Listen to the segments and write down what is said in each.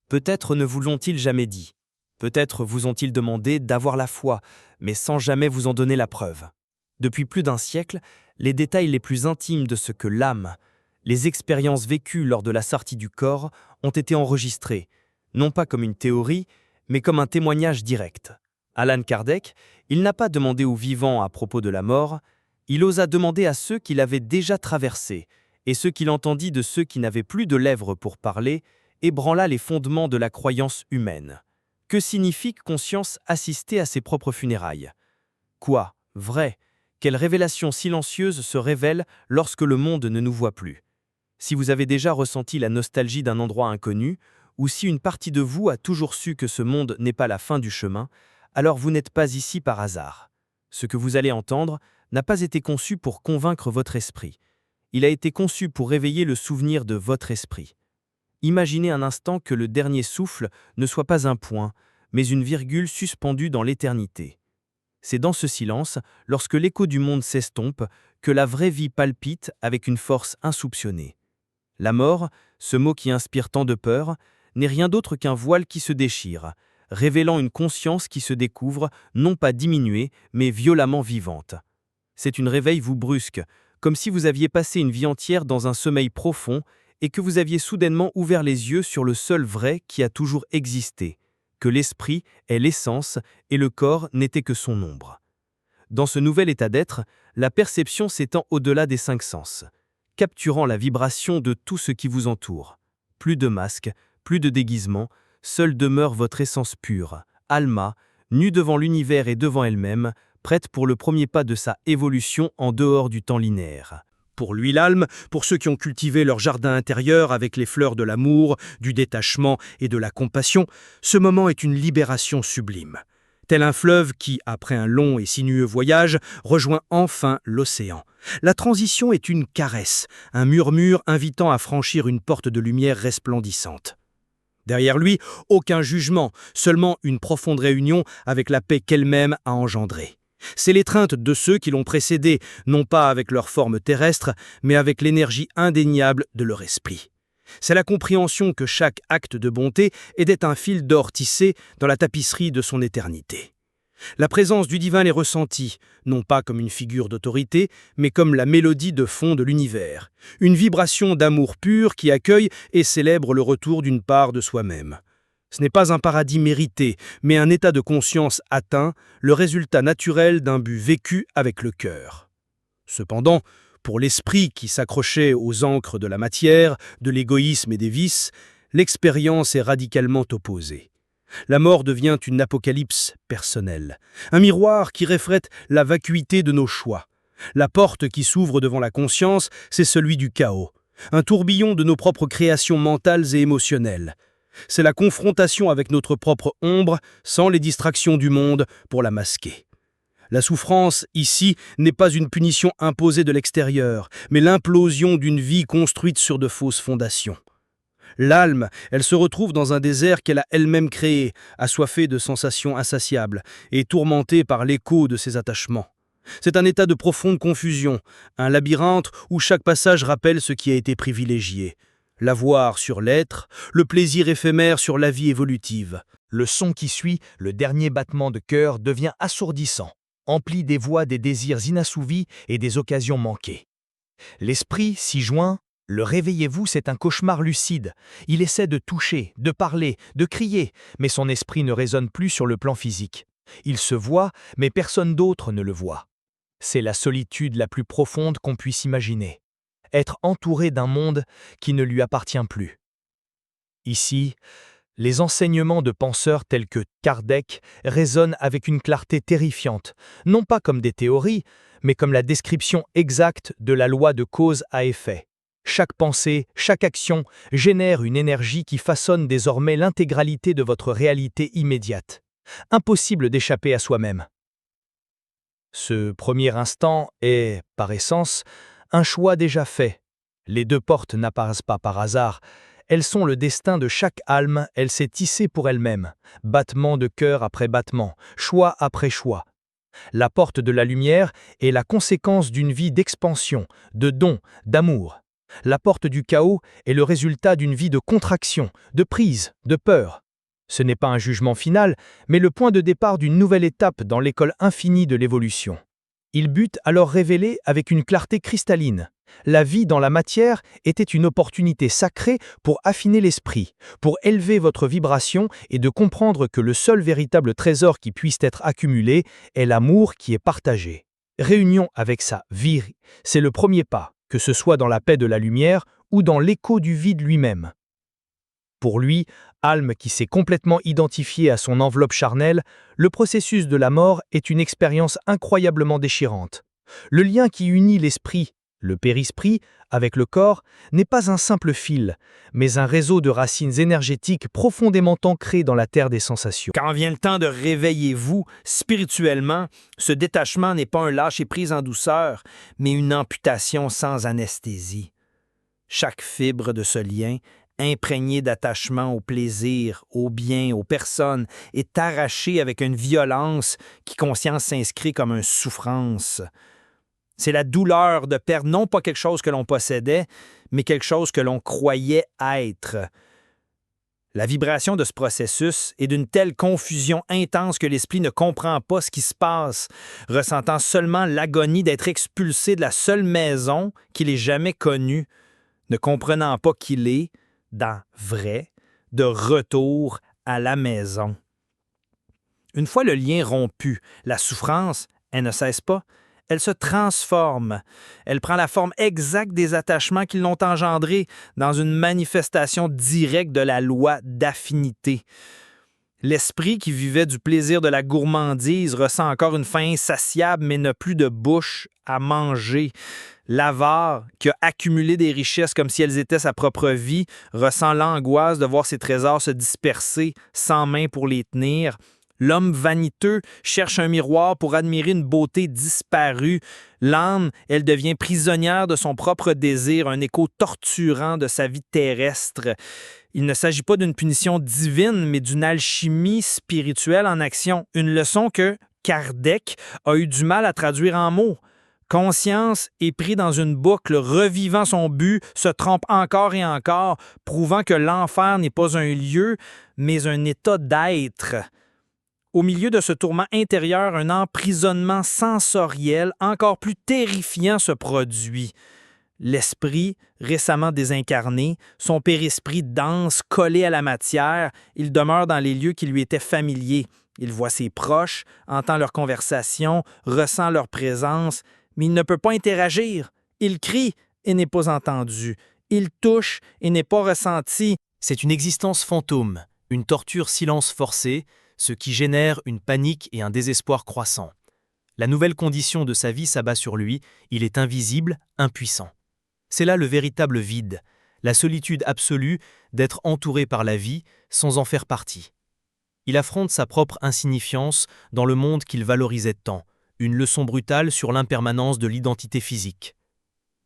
Peut-être ne vous l'ont-ils jamais dit. Peut-être vous ont-ils demandé d'avoir la foi, mais sans jamais vous en donner la preuve. Depuis plus d'un siècle, les détails les plus intimes de ce que l'âme, les expériences vécues lors de la sortie du corps, ont été enregistrés, non pas comme une théorie, mais comme un témoignage direct. Allan Kardec, il n'a pas demandé aux vivants à propos de la mort, il osa demander à ceux qui l'avaient déjà traversée, et ce qu'il entendit de ceux qui n'avaient plus de lèvres pour parler, ébranla les fondements de la croyance humaine. Que signifie conscience assister à ses propres funérailles? Quoi, vrai? Quelle révélation silencieuse se révèle lorsque le monde ne nous voit plus? Si vous avez déjà ressenti la nostalgie d'un endroit inconnu, ou si une partie de vous a toujours su que ce monde n'est pas la fin du chemin, alors vous n'êtes pas ici par hasard. Ce que vous allez entendre n'a pas été conçu pour convaincre votre esprit. Il a été conçu pour réveiller le souvenir de votre esprit. Imaginez un instant que le dernier souffle ne soit pas un point, mais une virgule suspendue dans l'éternité. C'est dans ce silence, lorsque l'écho du monde s'estompe, que la vraie vie palpite avec une force insoupçonnée. La mort, ce mot qui inspire tant de peur, n'est rien d'autre qu'un voile qui se déchire, révélant une conscience qui se découvre, non pas diminuée, mais violemment vivante. C'est une réveil vous brusque, comme si vous aviez passé une vie entière dans un sommeil profond et que vous aviez soudainement ouvert les yeux sur le seul vrai qui a toujours existé, que l'esprit est l'essence et le corps n'était que son ombre. Dans ce nouvel état d'être, la perception s'étend au-delà des 5 sens, capturant la vibration de tout ce qui vous entoure. Plus de masques, plus de déguisements, seule demeure votre essence pure, Alma, nue devant l'univers et devant elle-même, prête pour le premier pas de sa évolution en dehors du temps linéaire. Pour lui l'âme, pour ceux qui ont cultivé leur jardin intérieur avec les fleurs de l'amour, du détachement et de la compassion, ce moment est une libération sublime. Tel un fleuve qui, après un long et sinueux voyage, rejoint enfin l'océan. La transition est une caresse, un murmure invitant à franchir une porte de lumière resplendissante. Derrière lui, aucun jugement, seulement une profonde réunion avec la paix qu'elle-même a engendrée. C'est l'étreinte de ceux qui l'ont précédé, non pas avec leur forme terrestre, mais avec l'énergie indéniable de leur esprit. C'est la compréhension que chaque acte de bonté était un fil d'or tissé dans la tapisserie de son éternité. La présence du divin est ressentie, non pas comme une figure d'autorité, mais comme la mélodie de fond de l'univers, une vibration d'amour pur qui accueille et célèbre le retour d'une part de soi-même. Ce n'est pas un paradis mérité, mais un état de conscience atteint, le résultat naturel d'un but vécu avec le cœur. Cependant, pour l'esprit qui s'accrochait aux ancres de la matière, de l'égoïsme et des vices, l'expérience est radicalement opposée. La mort devient une apocalypse personnelle, un miroir qui reflète la vacuité de nos choix. La porte qui s'ouvre devant la conscience, c'est celui du chaos, un tourbillon de nos propres créations mentales et émotionnelles. C'est la confrontation avec notre propre ombre, sans les distractions du monde pour la masquer. La souffrance, ici, n'est pas une punition imposée de l'extérieur, mais l'implosion d'une vie construite sur de fausses fondations. L'âme, elle se retrouve dans un désert qu'elle a elle-même créé, assoiffée de sensations insatiables et tourmentée par l'écho de ses attachements. C'est un état de profonde confusion, un labyrinthe où chaque passage rappelle ce qui a été privilégié. L'avoir sur l'être, le plaisir éphémère sur la vie évolutive. Le son qui suit, le dernier battement de cœur, devient assourdissant, empli des voix des désirs inassouvis et des occasions manquées. L'esprit s'y joint. Le réveillez-vous, c'est un cauchemar lucide. Il essaie de toucher, de parler, de crier, mais son esprit ne résonne plus sur le plan physique. Il se voit, mais personne d'autre ne le voit. C'est la solitude la plus profonde qu'on puisse imaginer. Être entouré d'un monde qui ne lui appartient plus. Ici, les enseignements de penseurs tels que Kardec résonnent avec une clarté terrifiante, non pas comme des théories, mais comme la description exacte de la loi de cause à effet. Chaque pensée, chaque action génère une énergie qui façonne désormais l'intégralité de votre réalité immédiate. Impossible d'échapper à soi-même. Ce premier instant est, par essence, un choix déjà fait. Les 2 portes n'apparaissent pas par hasard. Elles sont le destin de chaque âme, elle s'est tissée pour elle-même, battement de cœur après battement, choix après choix. La porte de la lumière est la conséquence d'une vie d'expansion, de don, d'amour. La porte du chaos est le résultat d'une vie de contraction, de prise, de peur. Ce n'est pas un jugement final, mais le point de départ d'une nouvelle étape dans l'école infinie de l'évolution. Il bute alors révélé avec une clarté cristalline. La vie dans la matière était une opportunité sacrée pour affiner l'esprit, pour élever votre vibration et de comprendre que le seul véritable trésor qui puisse être accumulé est l'amour qui est partagé. Réunion avec sa vie, c'est le premier pas, que ce soit dans la paix de la lumière ou dans l'écho du vide lui-même. Pour lui, Alm qui s'est complètement identifié à son enveloppe charnelle, le processus de la mort est une expérience incroyablement déchirante. Le lien qui unit l'esprit, le périsprit, avec le corps, n'est pas un simple fil, mais un réseau de racines énergétiques profondément ancrées dans la terre des sensations. Quand vient le temps de réveiller-vous spirituellement, ce détachement n'est pas un lâcher-prise en douceur, mais une amputation sans anesthésie. Chaque fibre de ce lien, imprégnée d'attachement au plaisir, au bien, aux personnes, est arrachée avec une violence qui conscience s'inscrit comme une souffrance. C'est la douleur de perdre non pas quelque chose que l'on possédait, mais quelque chose que l'on croyait être. La vibration de ce processus est d'une telle confusion intense que l'esprit ne comprend pas ce qui se passe, ressentant seulement l'agonie d'être expulsé de la seule maison qu'il ait jamais connue, ne comprenant pas qu'il est, dans vrai, de retour à la maison. Une fois le lien rompu, la souffrance, elle ne cesse pas. Elle se transforme. Elle prend la forme exacte des attachements qui l'ont engendré dans une manifestation directe de la loi d'affinité. L'esprit qui vivait du plaisir de la gourmandise ressent encore une faim insatiable mais n'a plus de bouche à manger. L'avare, qui a accumulé des richesses comme si elles étaient sa propre vie, ressent l'angoisse de voir ses trésors se disperser sans main pour les tenir. L'homme vaniteux cherche un miroir pour admirer une beauté disparue. L'âme, elle devient prisonnière de son propre désir, un écho torturant de sa vie terrestre. Il ne s'agit pas d'une punition divine, mais d'une alchimie spirituelle en action. Une leçon que Kardec a eu du mal à traduire en mots. Conscience est pris dans une boucle, revivant son but, se trompe encore et encore, prouvant que l'enfer n'est pas un lieu, mais un état d'être. Au milieu de ce tourment intérieur, un emprisonnement sensoriel encore plus terrifiant se produit. L'esprit, récemment désincarné, son périsprit dense, collé à la matière, il demeure dans les lieux qui lui étaient familiers. Il voit ses proches, entend leurs conversations, ressent leur présence, mais il ne peut pas interagir. Il crie et n'est pas entendu. Il touche et n'est pas ressenti. C'est une existence fantôme, une torture silence forcé, ce qui génère une panique et un désespoir croissant. La nouvelle condition de sa vie s'abat sur lui, il est invisible, impuissant. C'est là le véritable vide, la solitude absolue d'être entouré par la vie sans en faire partie. Il affronte sa propre insignifiance dans le monde qu'il valorisait tant, une leçon brutale sur l'impermanence de l'identité physique.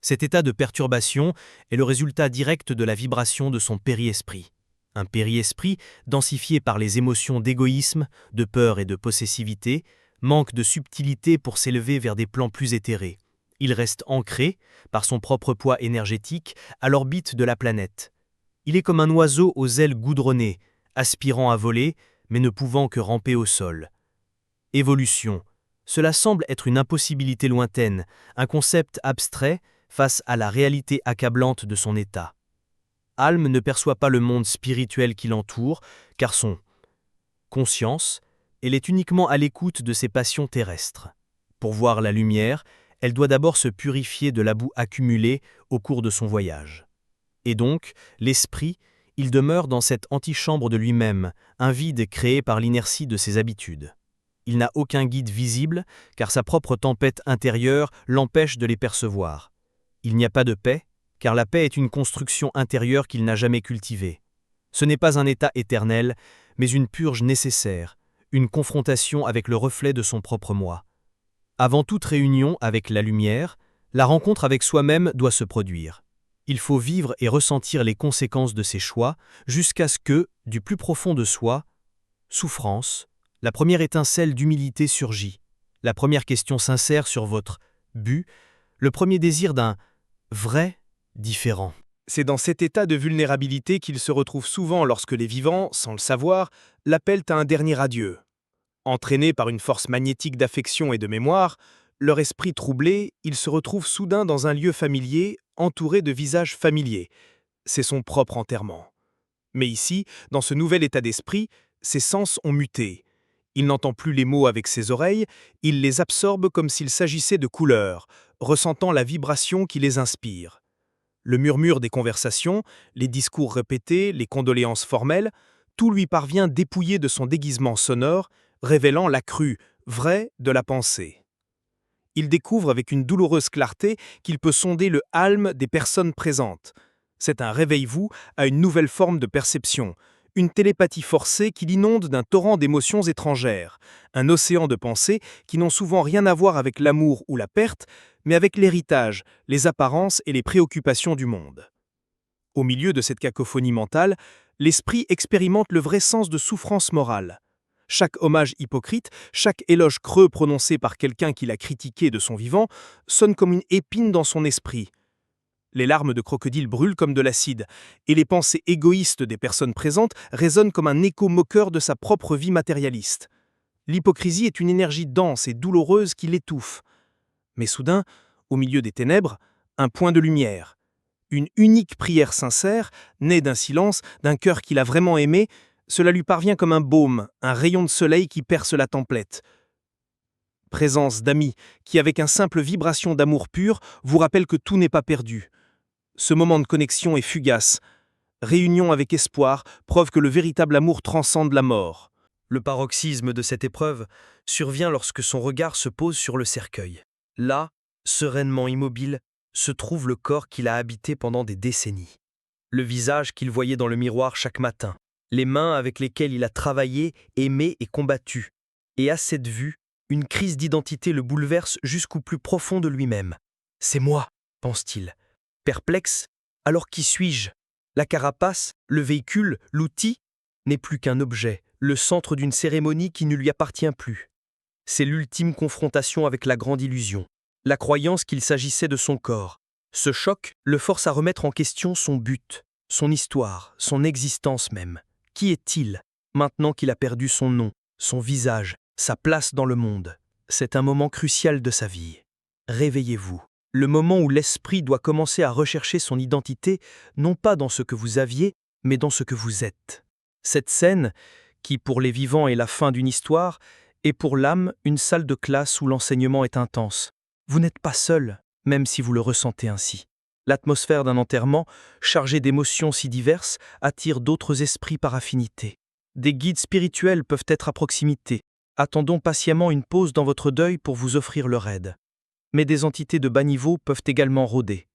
Cet état de perturbation est le résultat direct de la vibration de son périesprit. Un périesprit densifié par les émotions d'égoïsme, de peur et de possessivité, manque de subtilité pour s'élever vers des plans plus éthérés. Il reste ancré, par son propre poids énergétique, à l'orbite de la planète. Il est comme un oiseau aux ailes goudronnées, aspirant à voler, mais ne pouvant que ramper au sol. Évolution. Cela semble être une impossibilité lointaine, un concept abstrait face à la réalité accablante de son état. Alm ne perçoit pas le monde spirituel qui l'entoure, car son conscience, elle est uniquement à l'écoute de ses passions terrestres. Pour voir la lumière, elle doit d'abord se purifier de la boue accumulée au cours de son voyage. Et donc, l'esprit, il demeure dans cette antichambre de lui-même, un vide créé par l'inertie de ses habitudes. Il n'a aucun guide visible, car sa propre tempête intérieure l'empêche de les percevoir. Il n'y a pas de paix, car la paix est une construction intérieure qu'il n'a jamais cultivée. Ce n'est pas un état éternel, mais une purge nécessaire, une confrontation avec le reflet de son propre moi. Avant toute réunion avec la lumière, la rencontre avec soi-même doit se produire. Il faut vivre et ressentir les conséquences de ses choix, jusqu'à ce que, du plus profond de soi, souffrance, la première étincelle d'humilité surgit, la première question sincère sur votre but, le premier désir d'un vrai différent. C'est dans cet état de vulnérabilité qu'il se retrouve souvent lorsque les vivants, sans le savoir, l'appellent à un dernier adieu. Entraînés par une force magnétique d'affection et de mémoire, leur esprit troublé, il se retrouve soudain dans un lieu familier, entouré de visages familiers. C'est son propre enterrement. Mais ici, dans ce nouvel état d'esprit, ses sens ont muté. Il n'entend plus les mots avec ses oreilles, il les absorbe comme s'il s'agissait de couleurs, ressentant la vibration qui les inspire. Le murmure des conversations, les discours répétés, les condoléances formelles, tout lui parvient dépouillé de son déguisement sonore, révélant l'accru, vrai, de la pensée. Il découvre avec une douloureuse clarté qu'il peut sonder le halme des personnes présentes. C'est un réveille-vous à une nouvelle forme de perception, une télépathie forcée qui l'inonde d'un torrent d'émotions étrangères, un océan de pensées qui n'ont souvent rien à voir avec l'amour ou la perte, mais avec l'héritage, les apparences et les préoccupations du monde. Au milieu de cette cacophonie mentale, l'esprit expérimente le vrai sens de souffrance morale. Chaque hommage hypocrite, chaque éloge creux prononcé par quelqu'un qui l'a critiqué de son vivant, sonne comme une épine dans son esprit. Les larmes de crocodile brûlent comme de l'acide, et les pensées égoïstes des personnes présentes résonnent comme un écho moqueur de sa propre vie matérialiste. L'hypocrisie est une énergie dense et douloureuse qui l'étouffe. Mais soudain, au milieu des ténèbres, un point de lumière. Une unique prière sincère, née d'un silence, d'un cœur qu'il a vraiment aimé, cela lui parvient comme un baume, un rayon de soleil qui perce la templette. Présence d'amis qui, avec une simple vibration d'amour pur, vous rappelle que tout n'est pas perdu. Ce moment de connexion est fugace. Réunion avec espoir, preuve que le véritable amour transcende la mort. Le paroxysme de cette épreuve survient lorsque son regard se pose sur le cercueil. Là, sereinement immobile, se trouve le corps qu'il a habité pendant des décennies. Le visage qu'il voyait dans le miroir chaque matin, les mains avec lesquelles il a travaillé, aimé et combattu. Et à cette vue, une crise d'identité le bouleverse jusqu'au plus profond de lui-même. « C'est moi », pense-t-il. Perplexe, alors qui suis-je? La carapace, le véhicule, l'outil, n'est plus qu'un objet, le centre d'une cérémonie qui ne lui appartient plus. C'est l'ultime confrontation avec la grande illusion, la croyance qu'il s'agissait de son corps. Ce choc le force à remettre en question son but, son histoire, son existence même. Qui est-il, maintenant qu'il a perdu son nom, son visage, sa place dans le monde? C'est un moment crucial de sa vie. Réveillez-vous. Le moment où l'esprit doit commencer à rechercher son identité, non pas dans ce que vous aviez, mais dans ce que vous êtes. Cette scène, qui pour les vivants est la fin d'une histoire, est pour l'âme une salle de classe où l'enseignement est intense. Vous n'êtes pas seul, même si vous le ressentez ainsi. L'atmosphère d'un enterrement, chargée d'émotions si diverses, attire d'autres esprits par affinité. Des guides spirituels peuvent être à proximité. Attendons patiemment une pause dans votre deuil pour vous offrir leur aide. Mais des entités de bas niveau peuvent également rôder.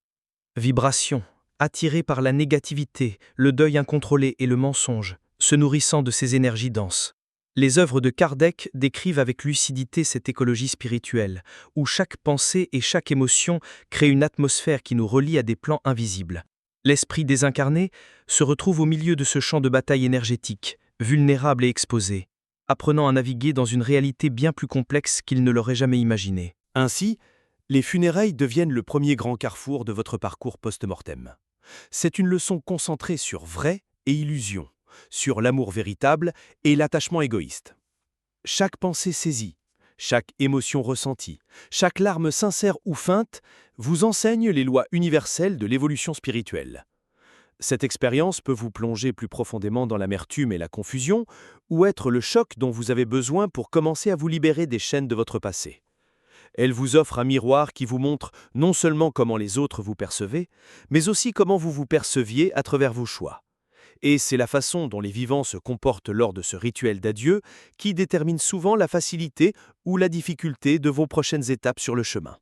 Vibrations, attirées par la négativité, le deuil incontrôlé et le mensonge, se nourrissant de ces énergies denses. Les œuvres de Kardec décrivent avec lucidité cette écologie spirituelle, où chaque pensée et chaque émotion créent une atmosphère qui nous relie à des plans invisibles. L'esprit désincarné se retrouve au milieu de ce champ de bataille énergétique, vulnérable et exposé, apprenant à naviguer dans une réalité bien plus complexe qu'il ne l'aurait jamais imaginée. Ainsi, les funérailles deviennent le premier grand carrefour de votre parcours post-mortem. C'est une leçon concentrée sur vrai et illusion, sur l'amour véritable et l'attachement égoïste. Chaque pensée saisie, chaque émotion ressentie, chaque larme sincère ou feinte vous enseigne les lois universelles de l'évolution spirituelle. Cette expérience peut vous plonger plus profondément dans l'amertume et la confusion, ou être le choc dont vous avez besoin pour commencer à vous libérer des chaînes de votre passé. Elle vous offre un miroir qui vous montre non seulement comment les autres vous percevez, mais aussi comment vous vous perceviez à travers vos choix. Et c'est la façon dont les vivants se comportent lors de ce rituel d'adieu qui détermine souvent la facilité ou la difficulté de vos prochaines étapes sur le chemin.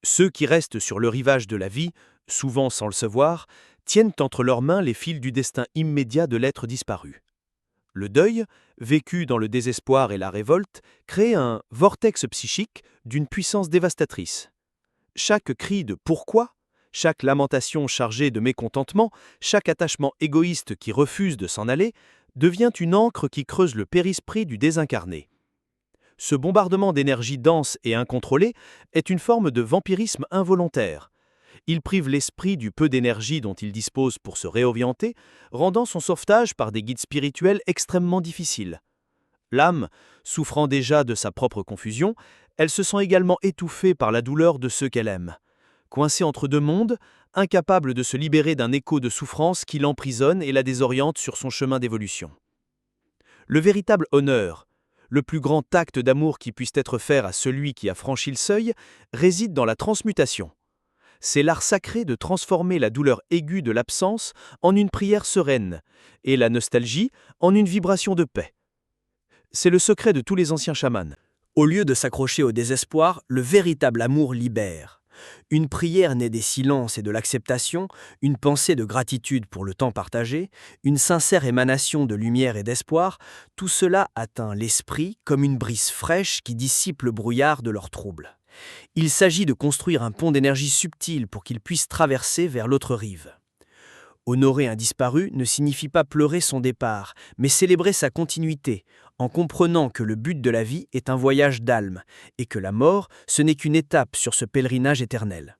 Ceux qui restent sur le rivage de la vie, souvent sans le savoir, tiennent entre leurs mains les fils du destin immédiat de l'être disparu. Le deuil, vécu dans le désespoir et la révolte, crée un vortex psychique d'une puissance dévastatrice. Chaque cri de « pourquoi ?», chaque lamentation chargée de mécontentement, chaque attachement égoïste qui refuse de s'en aller, devient une ancre qui creuse le périsprit du désincarné. Ce bombardement d'énergie dense et incontrôlée est une forme de vampirisme involontaire. Il prive l'esprit du peu d'énergie dont il dispose pour se réorienter, rendant son sauvetage par des guides spirituels extrêmement difficile. L'âme, souffrant déjà de sa propre confusion, elle se sent également étouffée par la douleur de ceux qu'elle aime. Coincée entre deux mondes, incapable de se libérer d'un écho de souffrance qui l'emprisonne et la désoriente sur son chemin d'évolution. Le véritable honneur, le plus grand acte d'amour qui puisse être fait à celui qui a franchi le seuil, réside dans la transmutation. C'est l'art sacré de transformer la douleur aiguë de l'absence en une prière sereine et la nostalgie en une vibration de paix. C'est le secret de tous les anciens chamans. Au lieu de s'accrocher au désespoir, le véritable amour libère. Une prière naît des silences et de l'acceptation, une pensée de gratitude pour le temps partagé, une sincère émanation de lumière et d'espoir, tout cela atteint l'esprit comme une brise fraîche qui dissipe le brouillard de leurs troubles. Il s'agit de construire un pont d'énergie subtile pour qu'ils puissent traverser vers l'autre rive. Honorer un disparu ne signifie pas pleurer son départ, mais célébrer sa continuité, en comprenant que le but de la vie est un voyage d'âme, et que la mort, ce n'est qu'une étape sur ce pèlerinage éternel.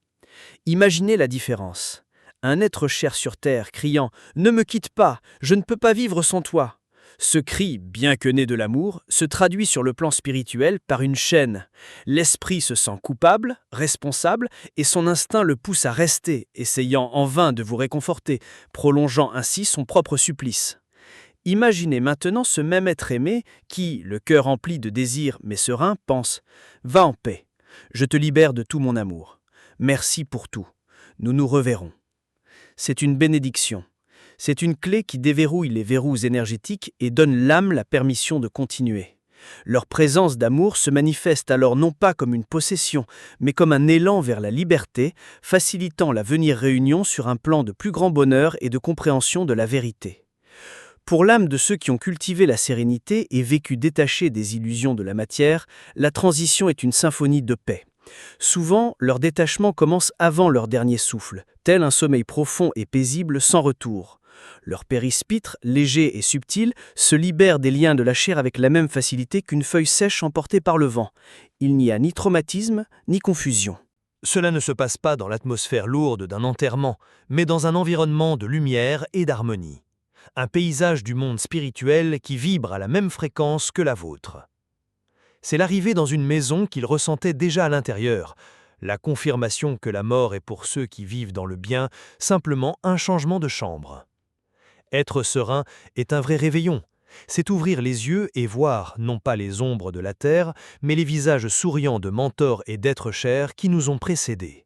Imaginez la différence. Un être cher sur terre criant « Ne me quitte pas, je ne peux pas vivre sans toi !» Ce cri, bien que né de l'amour, se traduit sur le plan spirituel par une chaîne. L'esprit se sent coupable, responsable, et son instinct le pousse à rester, essayant en vain de vous réconforter, prolongeant ainsi son propre supplice. Imaginez maintenant ce même être aimé qui, le cœur empli de désir mais serein, pense « Va en paix, je te libère de tout mon amour. Merci pour tout. Nous nous reverrons. » C'est une bénédiction. C'est une clé qui déverrouille les verrous énergétiques et donne l'âme la permission de continuer. Leur présence d'amour se manifeste alors non pas comme une possession, mais comme un élan vers la liberté, facilitant la venir réunion sur un plan de plus grand bonheur et de compréhension de la vérité. Pour l'âme de ceux qui ont cultivé la sérénité et vécu détachés des illusions de la matière, la transition est une symphonie de paix. Souvent, leur détachement commence avant leur dernier souffle, tel un sommeil profond et paisible sans retour. Leur périsphitre, léger et subtil, se libère des liens de la chair avec la même facilité qu'une feuille sèche emportée par le vent. Il n'y a ni traumatisme, ni confusion. Cela ne se passe pas dans l'atmosphère lourde d'un enterrement, mais dans un environnement de lumière et d'harmonie. Un paysage du monde spirituel qui vibre à la même fréquence que la vôtre. C'est l'arrivée dans une maison qu'ils ressentaient déjà à l'intérieur, la confirmation que la mort est pour ceux qui vivent dans le bien simplement un changement de chambre. Être serein est un vrai réveillon. C'est ouvrir les yeux et voir non pas les ombres de la terre, mais les visages souriants de mentors et d'êtres chers qui nous ont précédés.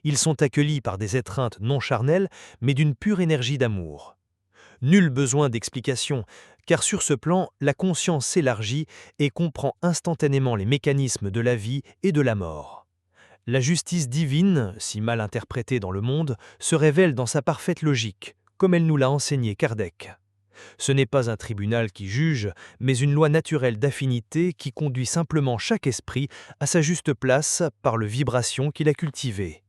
Ils sont accueillis par des étreintes non charnelles, mais d'une pure énergie d'amour. Nul besoin d'explication, car sur ce plan, la conscience s'élargit et comprend instantanément les mécanismes de la vie et de la mort. La justice divine, si mal interprétée dans le monde, se révèle dans sa parfaite logique, comme elle nous l'a enseigné Kardec. Ce n'est pas un tribunal qui juge, mais une loi naturelle d'affinité qui conduit simplement chaque esprit à sa juste place par le vibration qu'il a cultivée.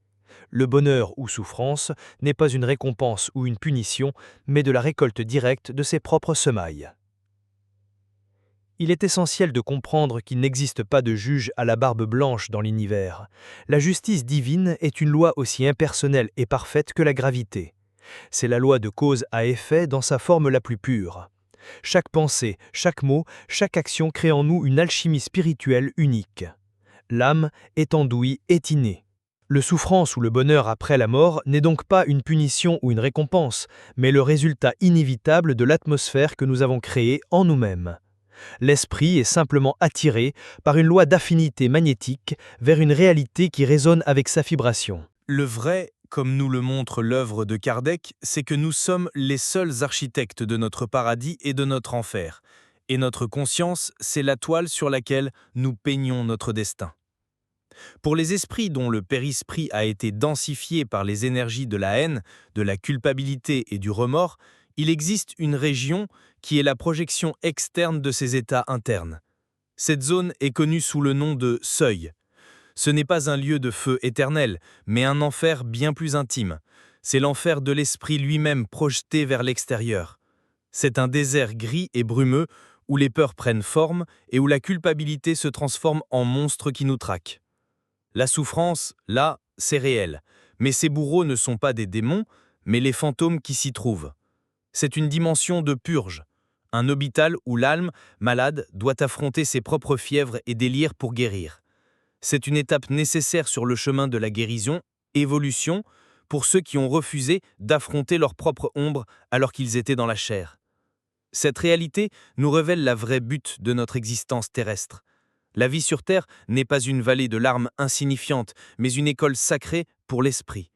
Le bonheur ou souffrance n'est pas une récompense ou une punition, mais de la récolte directe de ses propres semailles. Il est essentiel de comprendre qu'il n'existe pas de juge à la barbe blanche dans l'univers. La justice divine est une loi aussi impersonnelle et parfaite que la gravité. C'est la loi de cause à effet dans sa forme la plus pure. Chaque pensée, chaque mot, chaque action crée en nous une alchimie spirituelle unique. L'âme est andouille, est innée. Le souffrance ou le bonheur après la mort n'est donc pas une punition ou une récompense, mais le résultat inévitable de l'atmosphère que nous avons créée en nous-mêmes. L'esprit est simplement attiré par une loi d'affinité magnétique vers une réalité qui résonne avec sa vibration. Le vrai, comme nous le montre l'œuvre de Kardec, c'est que nous sommes les seuls architectes de notre paradis et de notre enfer. Et notre conscience, c'est la toile sur laquelle nous peignons notre destin. Pour les esprits dont le périsprit a été densifié par les énergies de la haine, de la culpabilité et du remords, il existe une région qui est la projection externe de ces états internes. Cette zone est connue sous le nom de seuil. Ce n'est pas un lieu de feu éternel, mais un enfer bien plus intime. C'est l'enfer de l'esprit lui-même projeté vers l'extérieur. C'est un désert gris et brumeux où les peurs prennent forme et où la culpabilité se transforme en monstre qui nous traque. La souffrance, là, c'est réel, Mais ces bourreaux ne sont pas des démons, mais les fantômes qui s'y trouvent. C'est une dimension de purge, un hôpital où l'âme, malade, doit affronter ses propres fièvres et délires pour guérir. C'est une étape nécessaire sur le chemin de la guérison, évolution, pour ceux qui ont refusé d'affronter leur propre ombre alors qu'ils étaient dans la chair. Cette réalité nous révèle la vraie but de notre existence terrestre. La vie sur Terre n'est pas une vallée de larmes insignifiantes, mais une école sacrée pour l'esprit.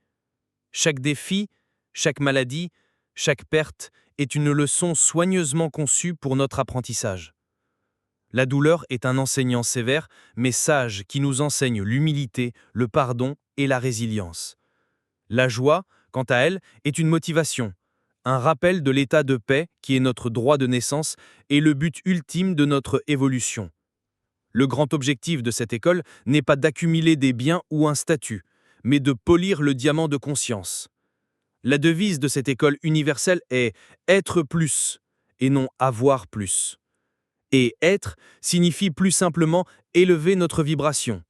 Chaque défi, chaque maladie, chaque perte est une leçon soigneusement conçue pour notre apprentissage. La douleur est un enseignant sévère, mais sage, qui nous enseigne l'humilité, le pardon et la résilience. La joie, quant à elle, est une motivation, un rappel de l'état de paix qui est notre droit de naissance et le but ultime de notre évolution. Le grand objectif de cette école n'est pas d'accumuler des biens ou un statut, mais de polir le diamant de conscience. La devise de cette école universelle est « être plus » et non « avoir plus ». Et « être » signifie plus simplement élever notre vibration.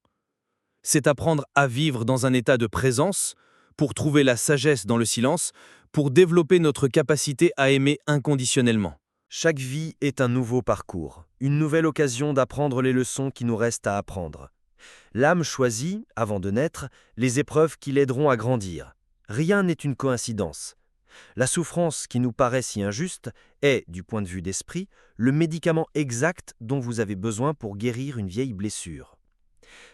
C'est apprendre à vivre dans un état de présence, pour trouver la sagesse dans le silence, pour développer notre capacité à aimer inconditionnellement. Chaque vie est un nouveau parcours, une nouvelle occasion d'apprendre les leçons qui nous restent à apprendre. L'âme choisit, avant de naître, les épreuves qui l'aideront à grandir. Rien n'est une coïncidence. La souffrance qui nous paraît si injuste est, du point de vue d'esprit, le médicament exact dont vous avez besoin pour guérir une vieille blessure.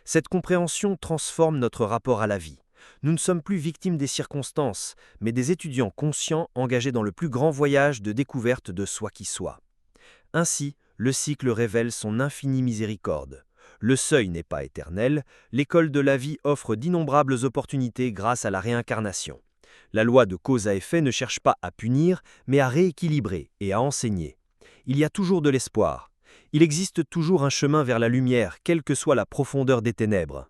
Cette compréhension transforme notre rapport à la vie. Nous ne sommes plus victimes des circonstances, mais des étudiants conscients engagés dans le plus grand voyage de découverte de soi qui soit. Ainsi, le cycle révèle son infinie miséricorde. Le seuil n'est pas éternel, l'école de la vie offre d'innombrables opportunités grâce à la réincarnation. La loi de cause à effet ne cherche pas à punir, mais à rééquilibrer et à enseigner. Il y a toujours de l'espoir. Il existe toujours un chemin vers la lumière, quelle que soit la profondeur des ténèbres.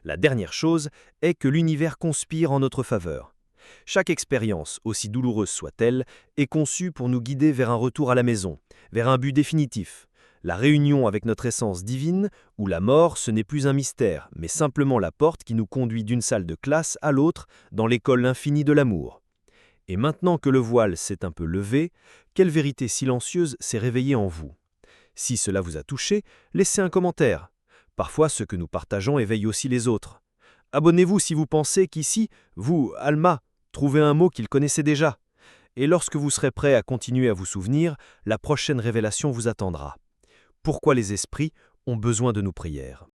La dernière chose est que l'univers conspire en notre faveur. Chaque expérience, aussi douloureuse soit-elle, est conçue pour nous guider vers un retour à la maison, vers un but définitif. La réunion avec notre essence divine, ou la mort, ce n'est plus un mystère, mais simplement la porte qui nous conduit d'une salle de classe à l'autre dans l'école infinie de l'amour. Et maintenant que le voile s'est un peu levé, quelle vérité silencieuse s'est réveillée en vous? Si cela vous a touché, laissez un commentaire. Parfois, ce que nous partageons éveille aussi les autres. Abonnez-vous si vous pensez qu'ici, vous, Alma, trouvez un mot qu'il connaissait déjà. Et lorsque vous serez prêt à continuer à vous souvenir, la prochaine révélation vous attendra. Pourquoi les esprits ont besoin de nos prières?